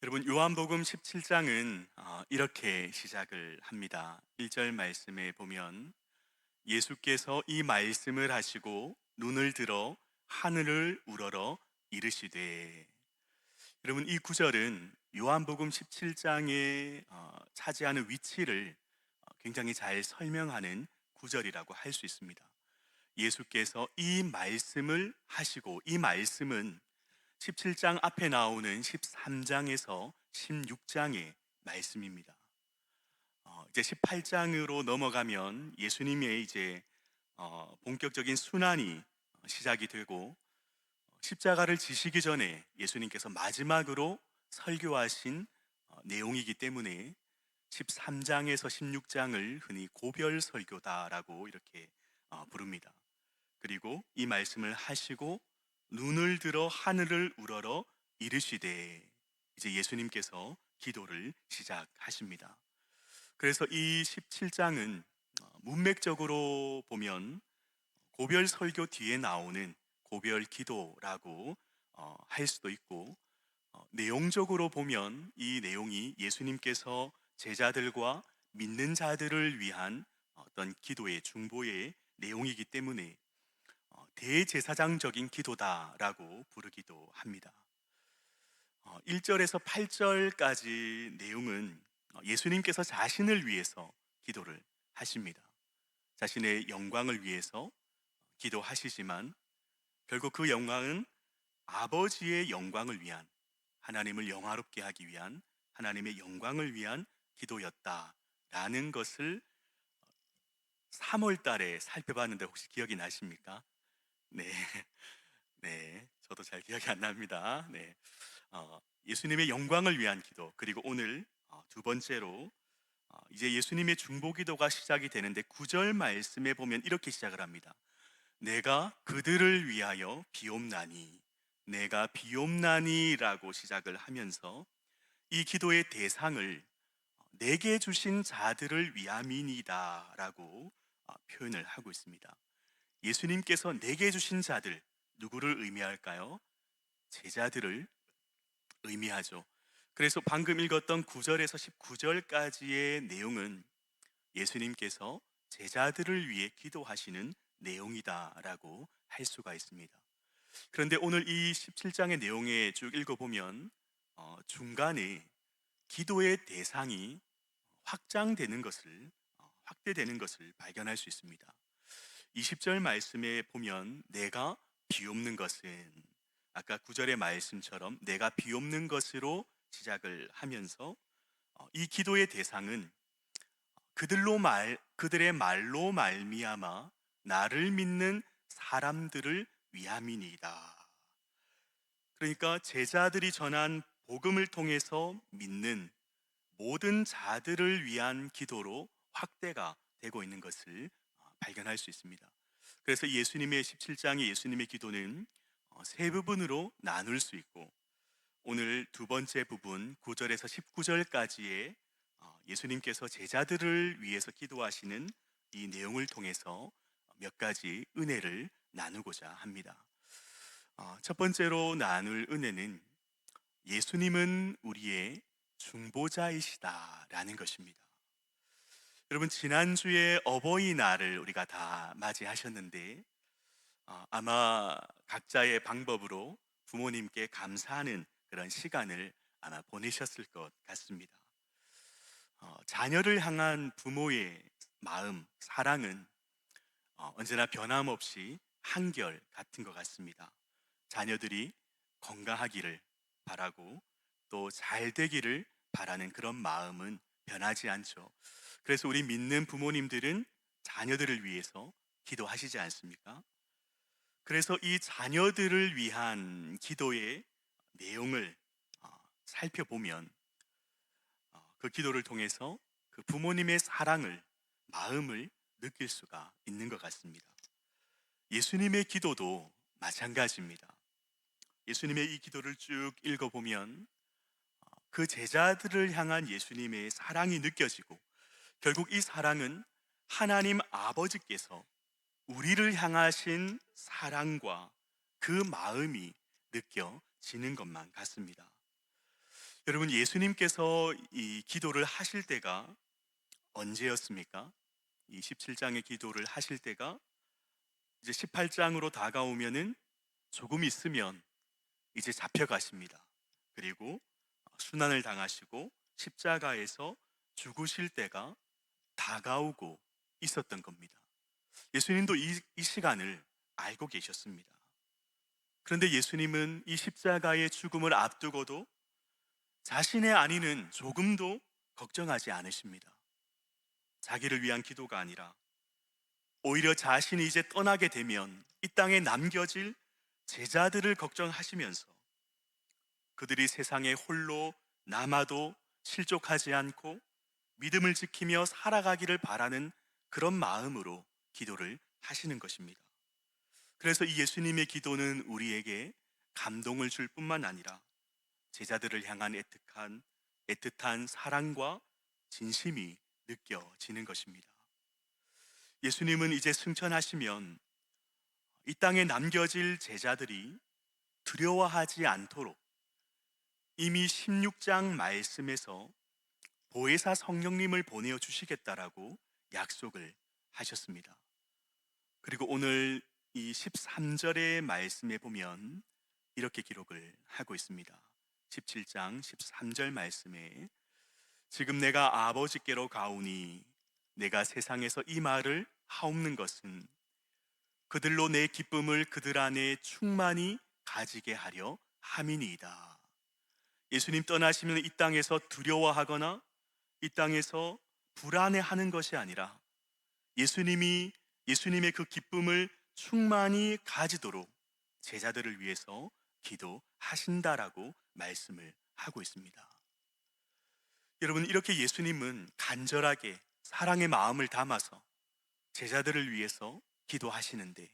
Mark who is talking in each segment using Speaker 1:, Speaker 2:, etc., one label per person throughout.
Speaker 1: 여러분, 요한복음 17장은 이렇게 시작을 합니다. 1절 말씀에 보면 예수께서 이 말씀을 하시고 눈을 들어 하늘을 우러러 이르시되. 여러분, 이 구절은 요한복음 17장에 차지하는 위치를 굉장히 잘 설명하는 구절이라고 할 수 있습니다. 예수께서 이 말씀을 하시고, 이 말씀은 17장 앞에 나오는 13장에서 16장의 말씀입니다. 이제 18장으로 넘어가면 예수님의 이제 본격적인 순환이 시작이 되고, 십자가를 지시기 전에 예수님께서 마지막으로 설교하신 내용이기 때문에 13장에서 16장을 흔히 고별 설교다라고 이렇게 부릅니다. 그리고 이 말씀을 하시고 눈을 들어 하늘을 우러러 이르시되, 이제 예수님께서 기도를 시작하십니다. 그래서 이 17장은 문맥적으로 보면 고별 설교 뒤에 나오는 고별 기도라고 할 수도 있고, 내용적으로 보면 이 내용이 예수님께서 제자들과 믿는 자들을 위한 어떤 기도의 중보의 내용이기 때문에 대제사장적인 기도다라고 부르기도 합니다. 1절에서 8절까지 내용은 예수님께서 자신을 위해서 기도를 하십니다. 자신의 영광을 위해서 기도하시지만 결국 그 영광은 아버지의 영광을 위한, 하나님을 영화롭게 하기 위한, 하나님의 영광을 위한 기도였다라는 것을 3월 달에 살펴봤는데 혹시 기억이 나십니까? 네. 네, 저도 잘 기억이 안 납니다. 네, 예수님의 영광을 위한 기도, 그리고 오늘 두 번째로 이제 예수님의 중보기도가 시작이 되는데 9절 말씀에 보면 이렇게 시작을 합니다. 내가 그들을 위하여 비옵나니, 내가 비옵나니라고 시작을 하면서 이 기도의 대상을 내게 주신 자들을 위함이니다라고 표현을 하고 있습니다. 예수님께서 내게 주신 자들, 누구를 의미할까요? 제자들을 의미하죠. 그래서 방금 읽었던 9절에서 19절까지의 내용은 예수님께서 제자들을 위해 기도하시는 내용이다라고 할 수가 있습니다. 그런데 오늘 이 17장의 내용에 쭉 읽어보면 중간에 기도의 대상이 확장되는 것을, 확대되는 것을 발견할 수 있습니다. 20절 말씀에 보면 내가 비옵는 것은, 아까 9절의 말씀처럼 내가 비옵는 것으로 시작을 하면서 이 기도의 대상은 그들의 말로 말미암아 나를 믿는 사람들을 위함이니이다. 그러니까 제자들이 전한 복음을 통해서 믿는 모든 자들을 위한 기도로 확대가 되고 있는 것을 발견할 수 있습니다. 그래서 예수님의 17장의 예수님의 기도는 세 부분으로 나눌 수 있고, 오늘 두 번째 부분 9절에서 19절까지의 예수님께서 제자들을 위해서 기도하시는 이 내용을 통해서 몇 가지 은혜를 나누고자 합니다. 첫 번째로 나눌 은혜는 예수님은 우리의 중보자이시다라는 것입니다. 여러분, 지난주에 어버이날을 우리가 다 맞이하셨는데 아마 각자의 방법으로 부모님께 감사하는 그런 시간을 아마 보내셨을 것 같습니다. 자녀를 향한 부모의 마음, 사랑은 언제나 변함없이 한결 같은 것 같습니다. 자녀들이 건강하기를 바라고 또 잘 되기를 바라는 그런 마음은 변하지 않죠. 그래서 우리 믿는 부모님들은 자녀들을 위해서 기도하시지 않습니까? 그래서 이 자녀들을 위한 기도의 내용을 살펴보면 그 기도를 통해서 그 부모님의 사랑을, 마음을 느낄 수가 있는 것 같습니다. 예수님의 기도도 마찬가지입니다. 예수님의 이 기도를 쭉 읽어보면 그 제자들을 향한 예수님의 사랑이 느껴지고, 결국 이 사랑은 하나님 아버지께서 우리를 향하신 사랑과 그 마음이 느껴지는 것만 같습니다. 여러분, 예수님께서 이 기도를 하실 때가 언제였습니까? 이 17장의 기도를 하실 때가 이제 18장으로 다가오면은 조금 있으면 이제 잡혀가십니다. 그리고 순환을 당하시고 십자가에서 죽으실 때가 다가오고 있었던 겁니다. 예수님도 이 시간을 알고 계셨습니다. 그런데 예수님은 이 십자가의 죽음을 앞두고도 자신의 안위는 조금도 걱정하지 않으십니다. 자기를 위한 기도가 아니라 오히려 자신이 이제 떠나게 되면 이 땅에 남겨질 제자들을 걱정하시면서 그들이 세상에 홀로 남아도 실족하지 않고 믿음을 지키며 살아가기를 바라는 그런 마음으로 기도를 하시는 것입니다. 그래서 이 예수님의 기도는 우리에게 감동을 줄 뿐만 아니라 제자들을 향한 애틋한 사랑과 진심이 느껴지는 것입니다. 예수님은 이제 승천하시면 이 땅에 남겨질 제자들이 두려워하지 않도록 이미 16장 말씀에서 보혜사 성령님을 보내어 주시겠다라고 약속을 하셨습니다. 그리고 오늘 이 13절의 말씀에 보면 이렇게 기록을 하고 있습니다. 17장 13절 말씀에 지금 내가 아버지께로 가오니 내가 세상에서 이 말을 하옵는 것은 그들로 내 기쁨을 그들 안에 충만히 가지게 하려 함이니이다. 예수님 떠나시면 이 땅에서 두려워하거나 이 땅에서 불안해하는 것이 아니라 예수님의 그 기쁨을 충만히 가지도록 제자들을 위해서 기도하신다라고 말씀을 하고 있습니다. 여러분, 이렇게 예수님은 간절하게 사랑의 마음을 담아서 제자들을 위해서 기도하시는데,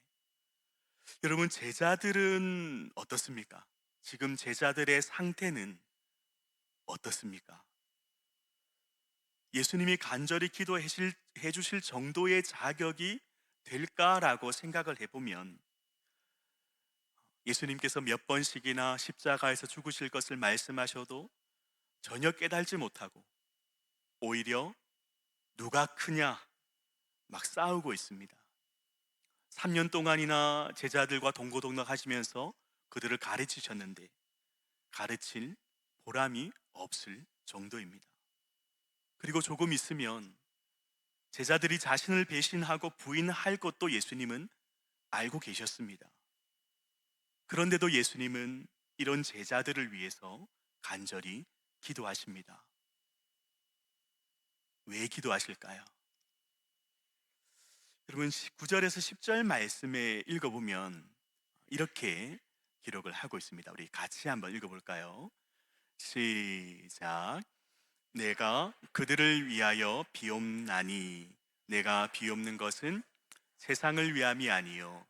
Speaker 1: 여러분, 제자들은 어떻습니까? 지금 제자들의 상태는 어떻습니까? 예수님이 간절히 기도해 주실 정도의 자격이 될까라고 생각을 해보면 예수님께서 몇 번씩이나 십자가에서 죽으실 것을 말씀하셔도 전혀 깨달지 못하고 오히려 누가 크냐 막 싸우고 있습니다. 3년 동안이나 제자들과 동고동락 하시면서 그들을 가르치셨는데 가르칠 보람이 없을 정도입니다. 그리고 조금 있으면 제자들이 자신을 배신하고 부인할 것도 예수님은 알고 계셨습니다. 그런데도 예수님은 이런 제자들을 위해서 간절히 기도하십니다. 왜 기도하실까요? 여러분, 9절에서 10절 말씀에 읽어보면 이렇게 기록을 하고 있습니다. 우리 같이 한번 읽어볼까요? 시작. 내가 그들을 위하여 비옵나니 내가 비옵는 것은 세상을 위함이 아니요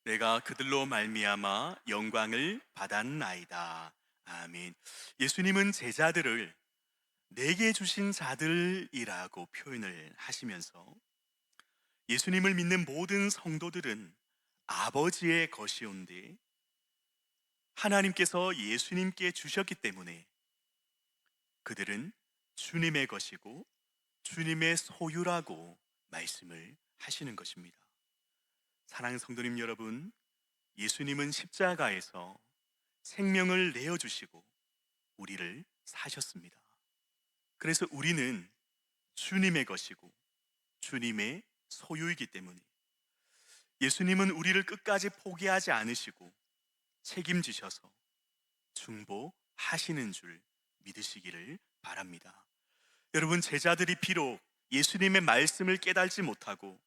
Speaker 1: 내가 그들로 말미암아 영광을 받았나이다. 아멘. 예수님은 제자들을 내게 주신 자들이라고 표현을 하시면서 예수님을 믿는 모든 성도들은 아버지의 것이온데 하나님께서 예수님께 주셨기 때문에 그들은 주님의 것이고 주님의 소유라고 말씀을 하시는 것입니다. 사랑하는 성도님 여러분, 예수님은 십자가에서 생명을 내어주시고 우리를 사셨습니다. 그래서 우리는 주님의 것이고 주님의 소유이기 때문에 예수님은 우리를 끝까지 포기하지 않으시고 책임지셔서 중보하시는 줄 믿으시기를 바랍니다. 여러분, 제자들이 비록 예수님의 말씀을 깨달지 못하고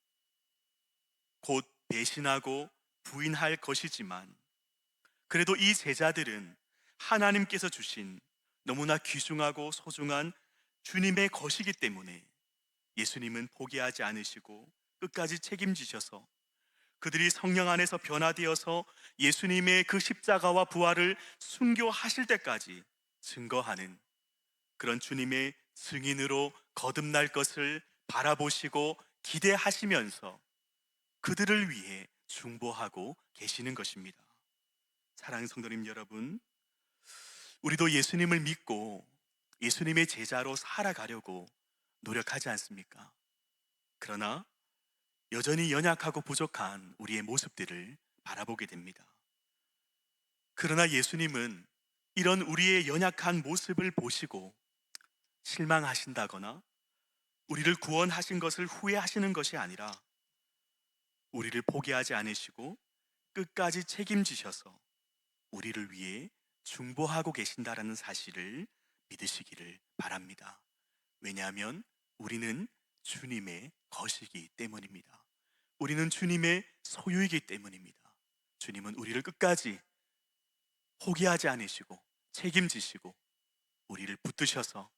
Speaker 1: 곧 배신하고 부인할 것이지만 그래도 이 제자들은 하나님께서 주신 너무나 귀중하고 소중한 주님의 것이기 때문에 예수님은 포기하지 않으시고 끝까지 책임지셔서 그들이 성령 안에서 변화되어서 예수님의 그 십자가와 부활을 순교하실 때까지 증거하는 그런 주님의 증인으로 거듭날 것을 바라보시고 기대하시면서 그들을 위해 중보하고 계시는 것입니다. 사랑하는 성도님 여러분, 우리도 예수님을 믿고 예수님의 제자로 살아가려고 노력하지 않습니까? 그러나 여전히 연약하고 부족한 우리의 모습들을 바라보게 됩니다. 그러나 예수님은 이런 우리의 연약한 모습을 보시고 실망하신다거나 우리를 구원하신 것을 후회하시는 것이 아니라 우리를 포기하지 않으시고 끝까지 책임지셔서 우리를 위해 중보하고 계신다라는 사실을 믿으시기를 바랍니다. 왜냐하면 우리는 주님의 것이기 때문입니다. 우리는 주님의 소유이기 때문입니다. 주님은 우리를 끝까지 포기하지 않으시고 책임지시고 우리를 붙드셔서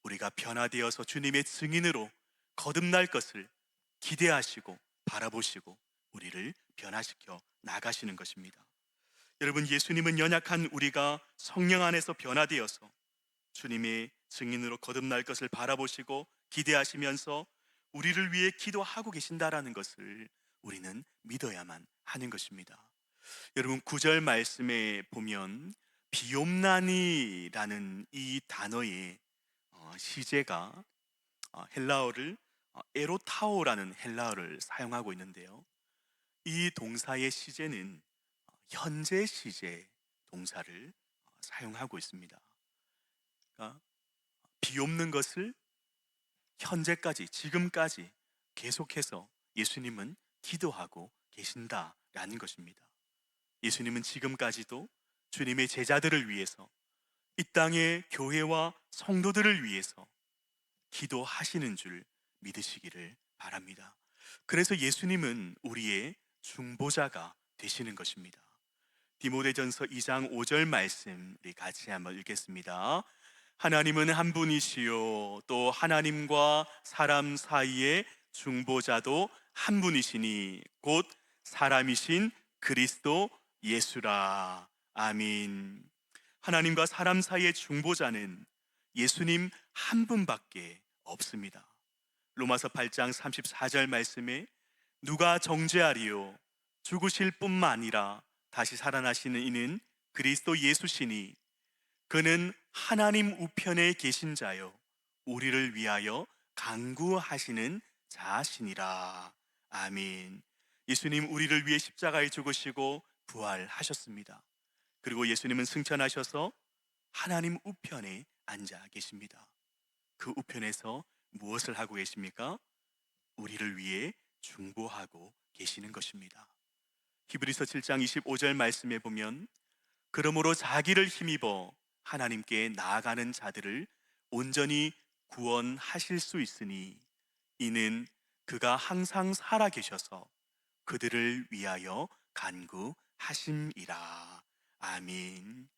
Speaker 1: 우리가 변화되어서 주님의 증인으로 거듭날 것을 기대하시고 바라보시고 우리를 변화시켜 나가시는 것입니다. 여러분, 예수님은 연약한 우리가 성령 안에서 변화되어서 주님의 증인으로 거듭날 것을 바라보시고 기대하시면서 우리를 위해 기도하고 계신다라는 것을 우리는 믿어야만 하는 것입니다. 여러분, 9절 말씀에 보면 비옵나니라는 이 단어의 시제가 헬라어를 에로타오라는 헬라어를 사용하고 있는데요. 이 동사의 시제는 현재 시제 동사를 사용하고 있습니다. 그러니까 비옵는 것을 현재까지, 지금까지 계속해서 예수님은 기도하고 계신다라는 것입니다. 예수님은 지금까지도 주님의 제자들을 위해서, 이 땅의 교회와 성도들을 위해서 기도하시는 줄 믿으시기를 바랍니다. 그래서 예수님은 우리의 중보자가 되시는 것입니다. 디모데전서 2장 5절 말씀 우리 같이 한번 읽겠습니다. 하나님은 한 분이시요 또 하나님과 사람 사이의 중보자도 한 분이시니 곧 사람이신 그리스도 예수라. 아멘. 하나님과 사람 사이의 중보자는 예수님 한 분밖에 없습니다. 로마서 8장 34절 말씀에 누가 정죄하리요 죽으실 뿐만 아니라 다시 살아나시는 이는 그리스도 예수시니 그는 하나님 우편에 계신 자요 우리를 위하여 간구하시는 자시니라. 아멘. 예수님 우리를 위해 십자가에 죽으시고 부활하셨습니다. 그리고 예수님은 승천하셔서 하나님 우편에 앉아 계십니다. 그 우편에서 무엇을 하고 계십니까? 우리를 위해 중보하고 계시는 것입니다. 히브리서 7장 25절 말씀에 보면 그러므로 자기를 힘입어 하나님께 나아가는 자들을 온전히 구원하실 수 있으니 이는 그가 항상 살아 계셔서 그들을 위하여 간구하심이라. 아멘.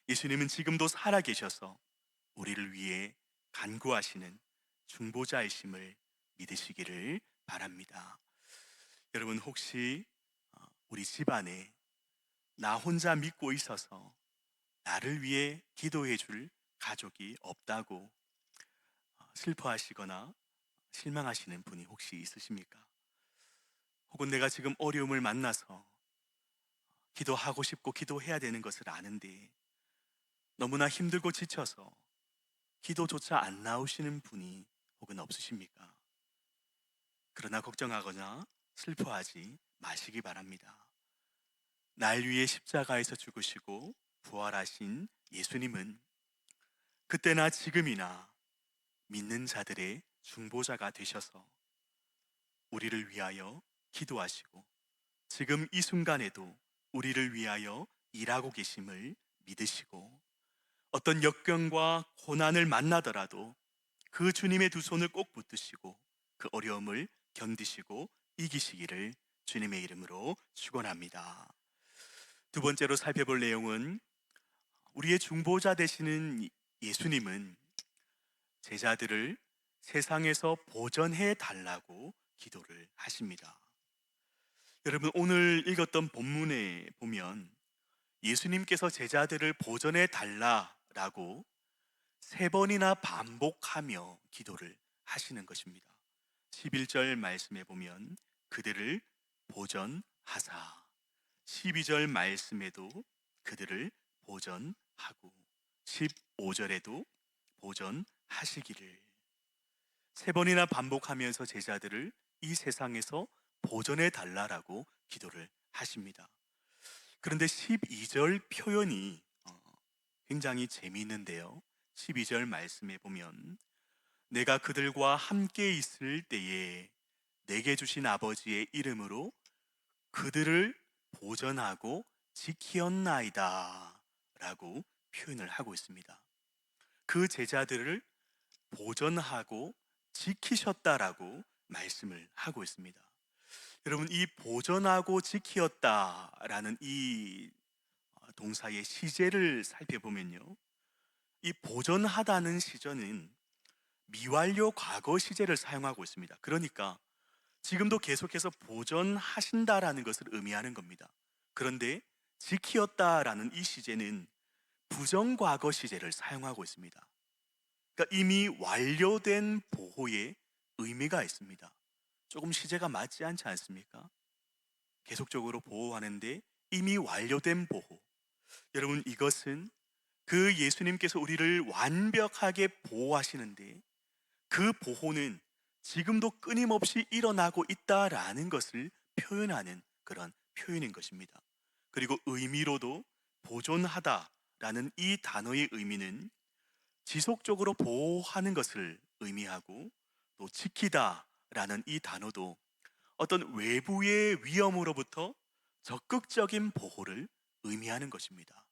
Speaker 1: 예수님은 지금도 살아 계셔서 우리를 위해 간구하시는 중보자이심을 믿으시기를 바랍니다. 여러분, 혹시 우리 집안에 나 혼자 믿고 있어서 나를 위해 기도해 줄 가족이 없다고 슬퍼하시거나 실망하시는 분이 혹시 있으십니까? 혹은 내가 지금 어려움을 만나서 기도하고 싶고 기도해야 되는 것을 아는데 너무나 힘들고 지쳐서 기도조차 안 나오시는 분이 혹은 없으십니까? 그러나 걱정하거나 슬퍼하지 마시기 바랍니다. 날 위해 십자가에서 죽으시고 부활하신 예수님은 그때나 지금이나 믿는 자들의 중보자가 되셔서 우리를 위하여 기도하시고 지금 이 순간에도 우리를 위하여 일하고 계심을 믿으시고 어떤 역경과 고난을 만나더라도 그 주님의 두 손을 꼭 붙드시고 그 어려움을 견디시고 이기시기를 주님의 이름으로 축원합니다. 두 번째로 살펴볼 내용은 우리의 중보자 되시는 예수님은 제자들을 세상에서 보전해 달라고 기도를 하십니다. 여러분, 오늘 읽었던 본문에 보면 예수님께서 제자들을 보전해 달라라고 세 번이나 반복하며 기도를 하시는 것입니다. 11절 말씀에 보면 그들을 보전하사, 12절 말씀에도 그들을 보전하고, 15절에도 보전하시기를, 세 번이나 반복하면서 제자들을 이 세상에서 보전해 달라라고 기도를 하십니다. 그런데 12절 표현이 굉장히 재미있는데요. 12절 말씀에 보면 내가 그들과 함께 있을 때에 내게 주신 아버지의 이름으로 그들을 보전하고 지키었나이다 라고 표현을 하고 있습니다. 그 제자들을 보전하고 지키셨다라고 말씀을 하고 있습니다. 여러분, 이 보전하고 지키었다라는 이 동사의 시제를 살펴보면요, 이 보전하다는 시제는 미완료 과거 시제를 사용하고 있습니다. 그러니까 지금도 계속해서 보전하신다라는 것을 의미하는 겁니다. 그런데 지키었다라는 이 시제는 부정과거 시제를 사용하고 있습니다. 그러니까 이미 완료된 보호에 의미가 있습니다. 조금 시제가 맞지 않지 않습니까? 계속적으로 보호하는데 이미 완료된 보호. 여러분, 이것은 그 예수님께서 우리를 완벽하게 보호하시는데 그 보호는 지금도 끊임없이 일어나고 있다라는 것을 표현하는 그런 표현인 것입니다. 그리고 의미로도 보존하다라는 이 단어의 의미는 지속적으로 보호하는 것을 의미하고, 또 지키다라는 이 단어도 어떤 외부의 위험으로부터 적극적인 보호를 의미하는 것입니다.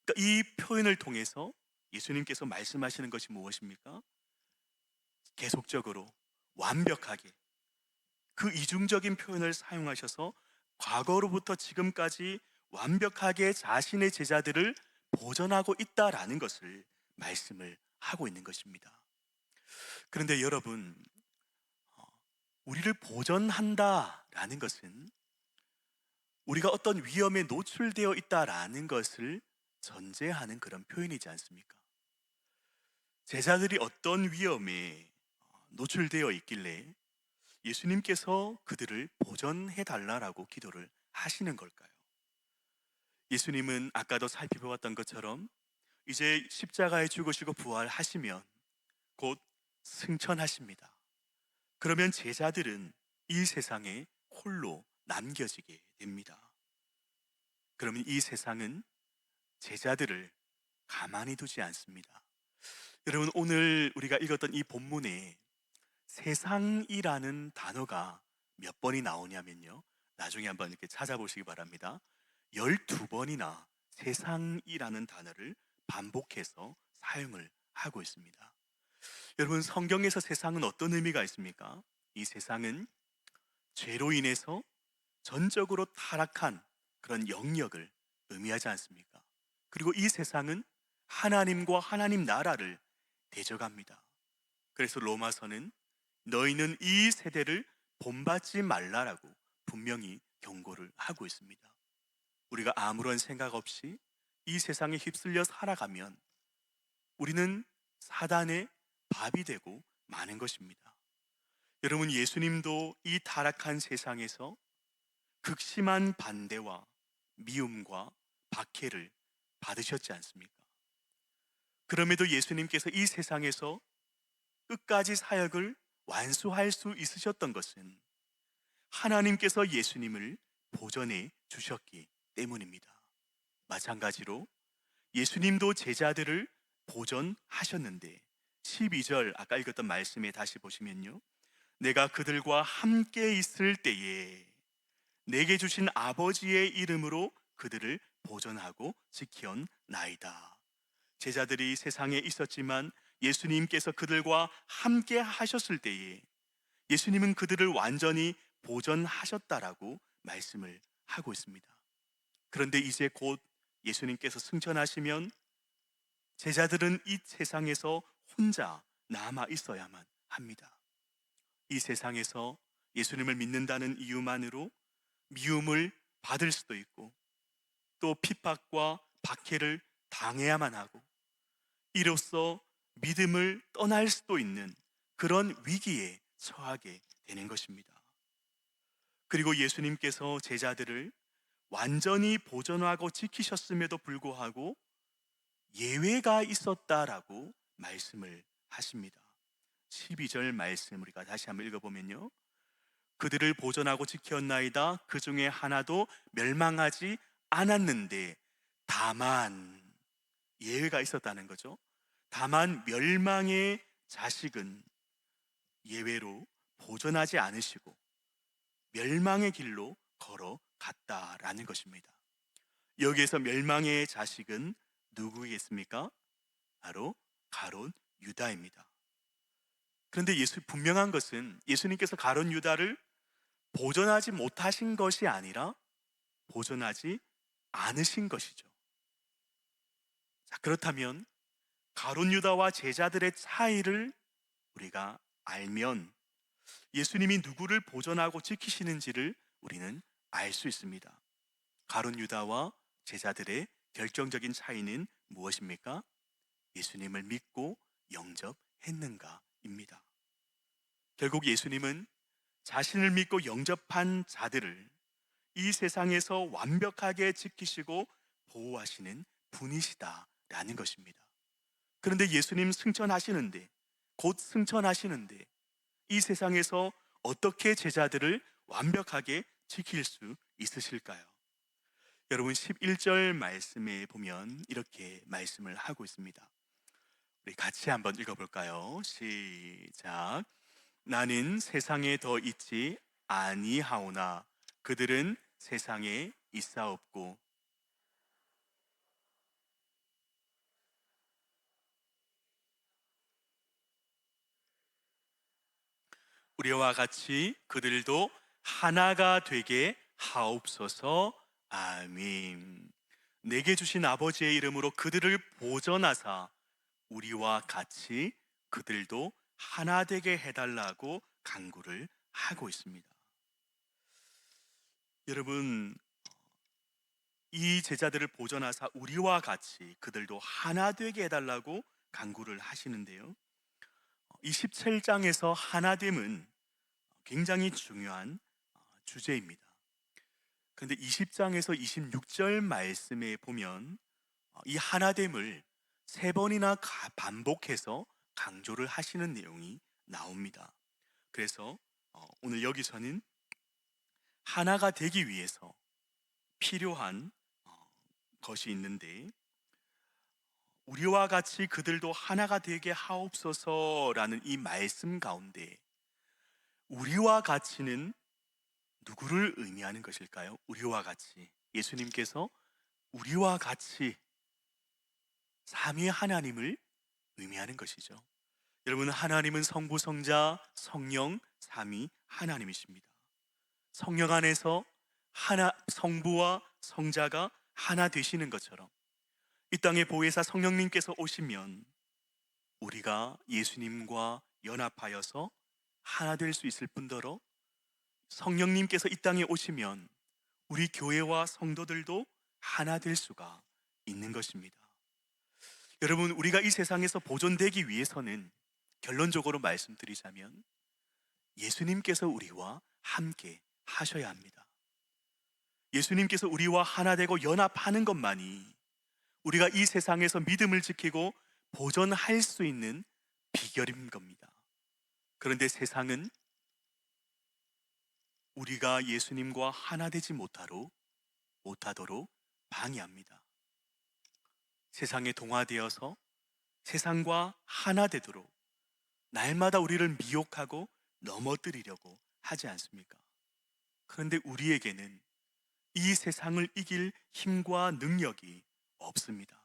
Speaker 1: 그러니까 이 표현을 통해서 예수님께서 말씀하시는 것이 무엇입니까? 계속적으로 완벽하게 그 이중적인 표현을 사용하셔서 과거로부터 지금까지 완벽하게 자신의 제자들을 보존하고 있다라는 것을 말씀을 하고 있는 것입니다. 그런데 여러분, 우리를 보존한다라는 것은 우리가 어떤 위험에 노출되어 있다라는 것을 전제하는 그런 표현이지 않습니까? 제자들이 어떤 위험에 노출되어 있길래 예수님께서 그들을 보전해 달라라고 기도를 하시는 걸까요? 예수님은 아까도 살펴보았던 것처럼 이제 십자가에 죽으시고 부활하시면 곧 승천하십니다. 그러면 제자들은 이 세상에 홀로 남겨지게 됩니다. 그러면 이 세상은 제자들을 가만히 두지 않습니다. 여러분, 오늘 우리가 읽었던 이 본문에 세상이라는 단어가 몇 번이 나오냐면요, 나중에 한번 이렇게 찾아보시기 바랍니다. 12번이나 세상이라는 단어를 반복해서 사용을 하고 있습니다. 여러분, 성경에서 세상은 어떤 의미가 있습니까? 이 세상은 죄로 인해서 전적으로 타락한 그런 영역을 의미하지 않습니까? 그리고 이 세상은 하나님과 하나님 나라를 대적합니다. 그래서 로마서는 너희는 이 세대를 본받지 말라라고 분명히 경고를 하고 있습니다. 우리가 아무런 생각 없이 이 세상에 휩쓸려 살아가면 우리는 사단의 밥이 되고 마는 것입니다. 여러분, 예수님도 이 타락한 세상에서 극심한 반대와 미움과 박해를 받으셨지 않습니까? 그럼에도 예수님께서 이 세상에서 끝까지 사역을 완수할 수 있으셨던 것은 하나님께서 예수님을 보전해 주셨기 때문입니다. 마찬가지로 예수님도 제자들을 보전하셨는데 12절 아까 읽었던 말씀에 다시 보시면요, 내가 그들과 함께 있을 때에 내게 주신 아버지의 이름으로 그들을 보전하고 지키었나이다. 제자들이 세상에 있었지만 예수님께서 그들과 함께 하셨을 때에 예수님은 그들을 완전히 보전하셨다라고 말씀을 하고 있습니다. 그런데 이제 곧 예수님께서 승천하시면 제자들은 이 세상에서 혼자 남아 있어야만 합니다. 이 세상에서 예수님을 믿는다는 이유만으로 미움을 받을 수도 있고, 또 핍박과 박해를 당해야만 하고, 이로써 믿음을 떠날 수도 있는 그런 위기에 처하게 되는 것입니다. 그리고 예수님께서 제자들을 완전히 보존하고 지키셨음에도 불구하고 예외가 있었다라고 말씀을 하십니다. 12절 말씀 우리가 다시 한번 읽어보면요. 그들을 보존하고 지켰나이다. 그 중에 하나도 멸망하지 않았는데 다만, 예외가 있었다는 거죠. 다만 멸망의 자식은 예외로 보존하지 않으시고 멸망의 길로 걸어갔다라는 것입니다. 여기에서 멸망의 자식은 누구겠습니까? 바로 가룟 유다입니다. 그런데 분명한 것은 예수님께서 가룟 유다를 보존하지 못하신 것이 아니라 보존하지 않으신 것이죠. 자, 그렇다면 가룟 유다와 제자들의 차이를 우리가 알면 예수님이 누구를 보존하고 지키시는지를 우리는 알 수 있습니다. 가룟 유다와 제자들의 결정적인 차이는 무엇입니까? 예수님을 믿고 영접했는가입니다. 결국 예수님은 자신을 믿고 영접한 자들을 이 세상에서 완벽하게 지키시고 보호하시는 분이시다라는 것입니다. 그런데 예수님 승천하시는데, 곧 승천하시는데 이 세상에서 어떻게 제자들을 완벽하게 지킬 수 있으실까요? 여러분 11절 말씀에 보면 이렇게 말씀을 하고 있습니다. 우리 같이 한번 읽어볼까요? 시작. 나는 세상에 더 있지 아니하오나 그들은 세상에 있사옵고 우리와 같이 그들도 하나가 되게 하옵소서. 아멘. 내게 주신 아버지의 이름으로 그들을 보전하사 우리와 같이 그들도 하나 되게 해달라고 간구를 하고 있습니다. 여러분, 이 제자들을 보전하사 우리와 같이 그들도 하나 되게 해달라고 간구를 하시는데요. 27장에서 하나됨은 굉장히 중요한 주제입니다. 그런데 20장에서 26절 말씀에 보면 이 하나됨을 세 번이나 반복해서 강조를 하시는 내용이 나옵니다. 그래서 오늘 여기서는 하나가 되기 위해서 필요한 것이 있는데, 우리와 같이 그들도 하나가 되게 하옵소서라는 이 말씀 가운데 우리와 같이는 누구를 의미하는 것일까요? 우리와 같이, 예수님께서 우리와 같이 삼위 하나님을 의미하는 것이죠. 여러분, 하나님은 성부, 성자, 성령, 삼위 하나님이십니다. 성령 안에서 성부와 성자가 하나 되시는 것처럼 이 땅에 보혜사 성령님께서 오시면 우리가 예수님과 연합하여서 하나 될 수 있을 뿐더러 성령님께서 이 땅에 오시면 우리 교회와 성도들도 하나 될 수가 있는 것입니다. 여러분, 우리가 이 세상에서 보존되기 위해서는 결론적으로 말씀드리자면 예수님께서 우리와 함께 하셔야 합니다. 예수님께서 우리와 하나 되고 연합하는 것만이 우리가 이 세상에서 믿음을 지키고 보존할 수 있는 비결인 겁니다. 그런데 세상은 우리가 예수님과 하나 되지 못하도록 방해합니다. 세상에 동화되어서 세상과 하나 되도록 날마다 우리를 미혹하고 넘어뜨리려고 하지 않습니까? 그런데 우리에게는 이 세상을 이길 힘과 능력이 없습니다.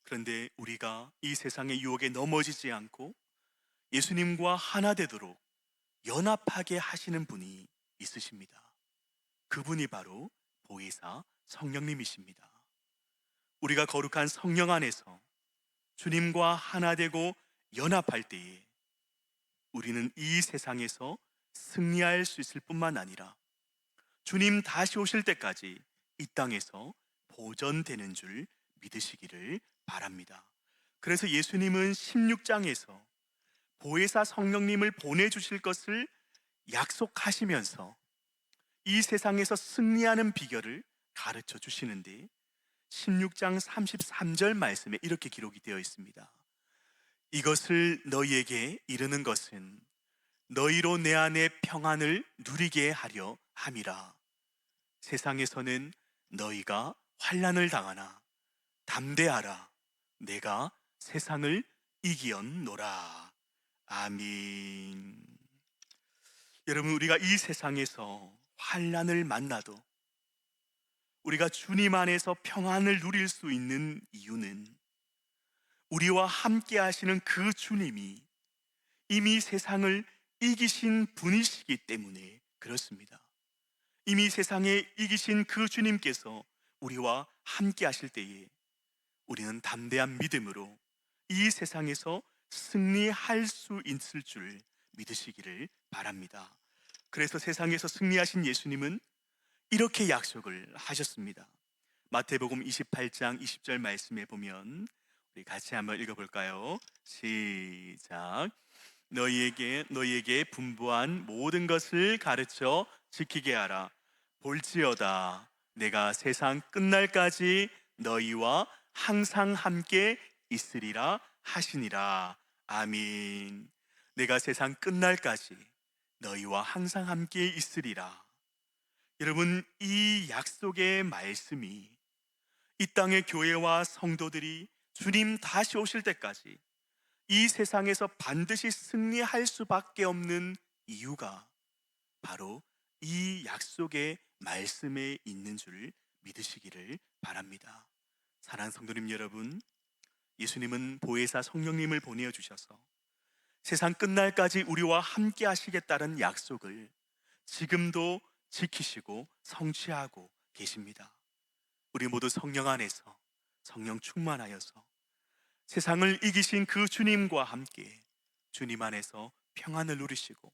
Speaker 1: 그런데 우리가 이 세상의 유혹에 넘어지지 않고 예수님과 하나 되도록 연합하게 하시는 분이 있으십니다. 그분이 바로 보혜사 성령님이십니다. 우리가 거룩한 성령 안에서 주님과 하나 되고 연합할 때에 우리는 이 세상에서 승리할 수 있을 뿐만 아니라 주님 다시 오실 때까지 이 땅에서 보존되는 줄 믿으시기를 바랍니다. 그래서 예수님은 16장에서 보혜사 성령님을 보내주실 것을 약속하시면서 이 세상에서 승리하는 비결을 가르쳐 주시는데 16장 33절 말씀에 이렇게 기록이 되어 있습니다. 이것을 너희에게 이르는 것은 너희로 내 안에 평안을 누리게 하려 함이라. 세상에서는 너희가 환난을 당하나 담대하라. 내가 세상을 이기었노라. 아멘. 여러분, 우리가 이 세상에서 환난을 만나도 우리가 주님 안에서 평안을 누릴 수 있는 이유는 우리와 함께 하시는 그 주님이 이미 세상을 이기신 분이시기 때문에 그렇습니다. 이미 세상에 이기신 그 주님께서 우리와 함께 하실 때에 우리는 담대한 믿음으로 이 세상에서 승리할 수 있을 줄 믿으시기를 바랍니다. 그래서 세상에서 승리하신 예수님은 이렇게 약속을 하셨습니다. 마태복음 28장 20절 말씀에 보면 우리 같이 한번 읽어볼까요? 시작. 너희에게 분부한 모든 것을 가르쳐 지키게 하라. 볼지어다 내가 세상 끝날까지 너희와 항상 함께 있으리라 하시니라. 아멘. 내가 세상 끝날까지 너희와 항상 함께 있으리라. 여러분, 이 약속의 말씀이 이 땅의 교회와 성도들이 주님 다시 오실 때까지 이 세상에서 반드시 승리할 수밖에 없는 이유가 바로 이 약속의 말씀에 있는 줄 믿으시기를 바랍니다. 사랑하는 성도님 여러분, 예수님은 보혜사 성령님을 보내어 주셔서 세상 끝날까지 우리와 함께 하시겠다는 약속을 지금도 지키시고 성취하고 계십니다. 우리 모두 성령 안에서 성령 충만하여서 세상을 이기신 그 주님과 함께 주님 안에서 평안을 누리시고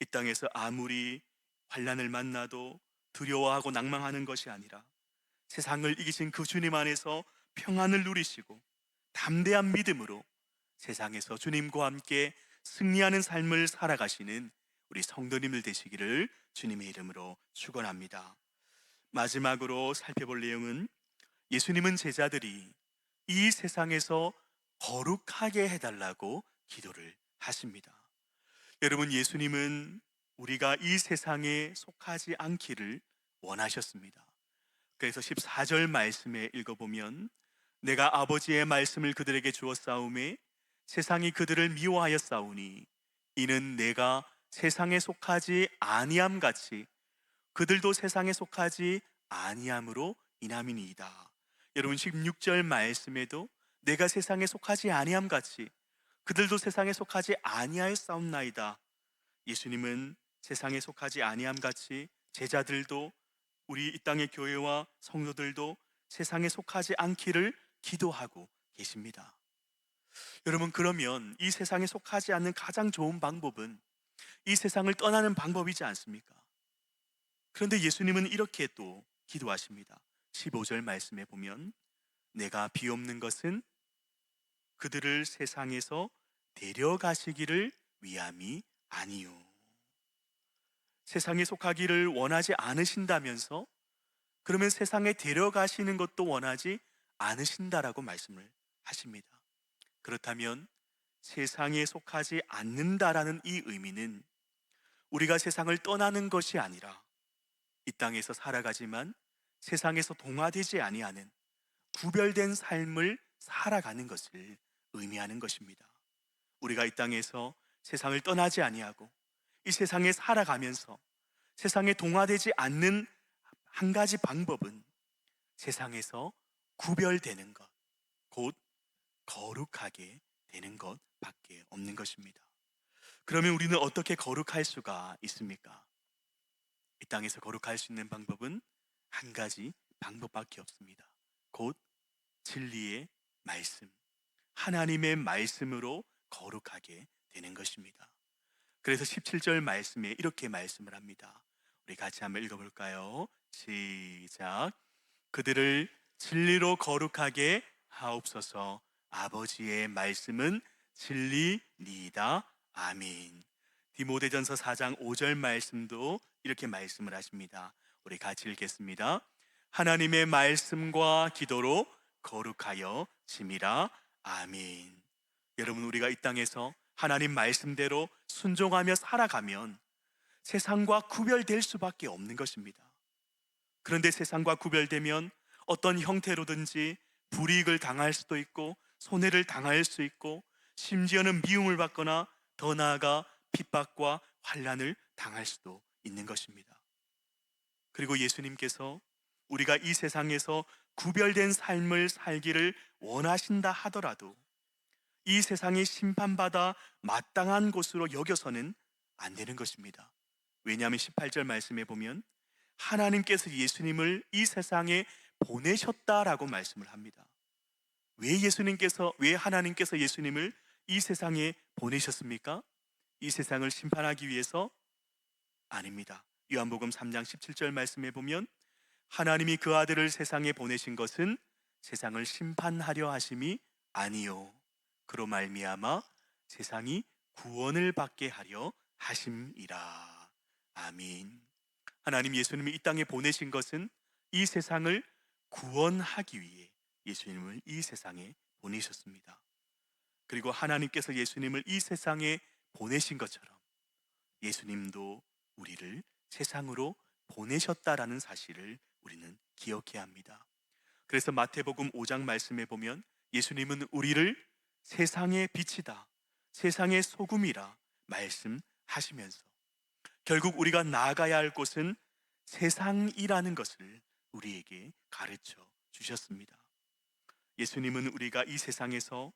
Speaker 1: 이 땅에서 아무리 환난을 만나도 두려워하고 낭망하는 것이 아니라 세상을 이기신 그 주님 안에서 평안을 누리시고 담대한 믿음으로 세상에서 주님과 함께 승리하는 삶을 살아가시는 우리 성도님들 되시기를 주님의 이름으로 축원합니다. 마지막으로 살펴볼 내용은 예수님은 제자들이 이 세상에서 거룩하게 해달라고 기도를 하십니다. 여러분, 예수님은 우리가 이 세상에 속하지 않기를 원하셨습니다. 그래서 14절 말씀에 읽어보면 내가 아버지의 말씀을 그들에게 주었사오매 세상이 그들을 미워하였사오니 이는 내가 세상에 속하지 아니함 같이 그들도 세상에 속하지 아니함으로 인함이니이다. 여러분, 16절 말씀에도 내가 세상에 속하지 아니함 같이 그들도 세상에 속하지 아니하였사옵나이다. 예수님은 세상에 속하지 아니함 같이 제자들도 우리 이 땅의 교회와 성도들도 세상에 속하지 않기를 기도하고 계십니다. 여러분, 그러면 이 세상에 속하지 않는 가장 좋은 방법은 이 세상을 떠나는 방법이지 않습니까? 그런데 예수님은 이렇게 또 기도하십니다. 15절 말씀에 보면 내가 비옵는 것은 그들을 세상에서 데려가시기를 위함이 아니요. 세상에 속하기를 원하지 않으신다면서 그러면 세상에 데려가시는 것도 원하지 않으신다라고 말씀을 하십니다. 그렇다면 세상에 속하지 않는다라는 이 의미는 우리가 세상을 떠나는 것이 아니라 이 땅에서 살아가지만 세상에서 동화되지 아니하는 구별된 삶을 살아가는 것을 의미하는 것입니다. 우리가 이 땅에서 세상을 떠나지 아니하고 이 세상에 살아가면서 세상에 동화되지 않는 한 가지 방법은 세상에서 구별되는 것, 곧 거룩하게 되는 것밖에 없는 것입니다. 그러면 우리는 어떻게 거룩할 수가 있습니까? 이 땅에서 거룩할 수 있는 방법은 한 가지 방법밖에 없습니다. 곧 진리의 말씀, 하나님의 말씀으로 거룩하게 되는 것입니다. 그래서 17절 말씀에 이렇게 말씀을 합니다. 우리 같이 한번 읽어볼까요? 시작. 그들을 진리로 거룩하게 하옵소서. 아버지의 말씀은 진리니이다. 아멘. 디모데전서 4장 5절 말씀도 이렇게 말씀을 하십니다. 우리 같이 읽겠습니다. 하나님의 말씀과 기도로 거룩하여 짐이라. 아멘. 여러분, 우리가 이 땅에서 하나님 말씀대로 순종하며 살아가면 세상과 구별될 수밖에 없는 것입니다. 그런데 세상과 구별되면 어떤 형태로든지 불이익을 당할 수도 있고 손해를 당할 수 있고 심지어는 미움을 받거나 더 나아가 핍박과 환난을 당할 수도 있는 것입니다. 그리고 예수님께서 우리가 이 세상에서 구별된 삶을 살기를 원하신다 하더라도 이 세상이 심판받아 마땅한 곳으로 여겨서는 안 되는 것입니다. 왜냐하면 18절 말씀에 보면 하나님께서 예수님을 이 세상에 보내셨다라고 말씀을 합니다. 왜 하나님께서 예수님을 이 세상에 보내셨습니까? 이 세상을 심판하기 위해서? 아닙니다. 요한복음 3장 17절 말씀에 보면 하나님이 그 아들을 세상에 보내신 것은 세상을 심판하려 하심이 아니요 그로 말미암아 세상이 구원을 받게 하려 하심이라. 아멘. 하나님 예수님이 이 땅에 보내신 것은 이 세상을 구원하기 위해 예수님을 이 세상에 보내셨습니다. 그리고 하나님께서 예수님을 이 세상에 보내신 것처럼 예수님도 우리를 세상으로 보내셨다라는 사실을 우리는 기억해야 합니다. 그래서 마태복음 5장 말씀에 보면 예수님은 우리를 세상의 빛이다, 세상의 소금이라 말씀하시면서 결국 우리가 나아가야 할 곳은 세상이라는 것을 우리에게 가르쳐 주셨습니다. 예수님은 우리가 이 세상에서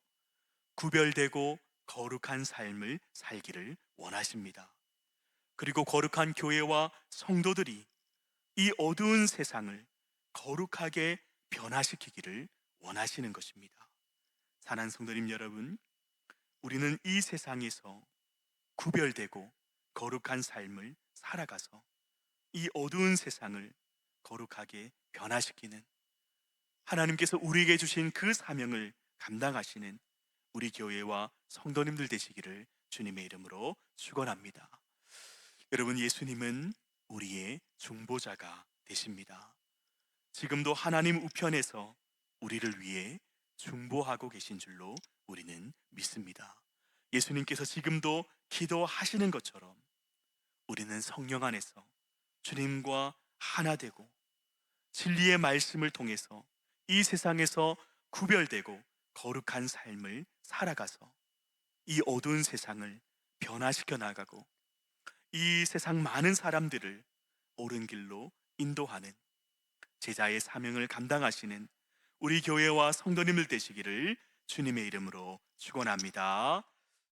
Speaker 1: 구별되고 거룩한 삶을 살기를 원하십니다. 그리고 거룩한 교회와 성도들이 이 어두운 세상을 거룩하게 변화시키기를 원하시는 것입니다. 사랑하는 성도님 여러분, 우리는 이 세상에서 구별되고 거룩한 삶을 살아가서 이 어두운 세상을 거룩하게 변화시키는 하나님께서 우리에게 주신 그 사명을 감당하시는 우리 교회와 성도님들 되시기를 주님의 이름으로 축원합니다. 여러분, 예수님은 우리의 중보자가 되십니다. 지금도 하나님 우편에서 우리를 위해 중보하고 계신 줄로 우리는 믿습니다. 예수님께서 지금도 기도하시는 것처럼 우리는 성령 안에서 주님과 하나 되고 진리의 말씀을 통해서 이 세상에서 구별되고 거룩한 삶을 살아가서 이 어두운 세상을 변화시켜 나가고 이 세상 많은 사람들을 옳은 길로 인도하는 제자의 사명을 감당하시는 우리 교회와 성도님들 되시기를 주님의 이름으로 축원합니다.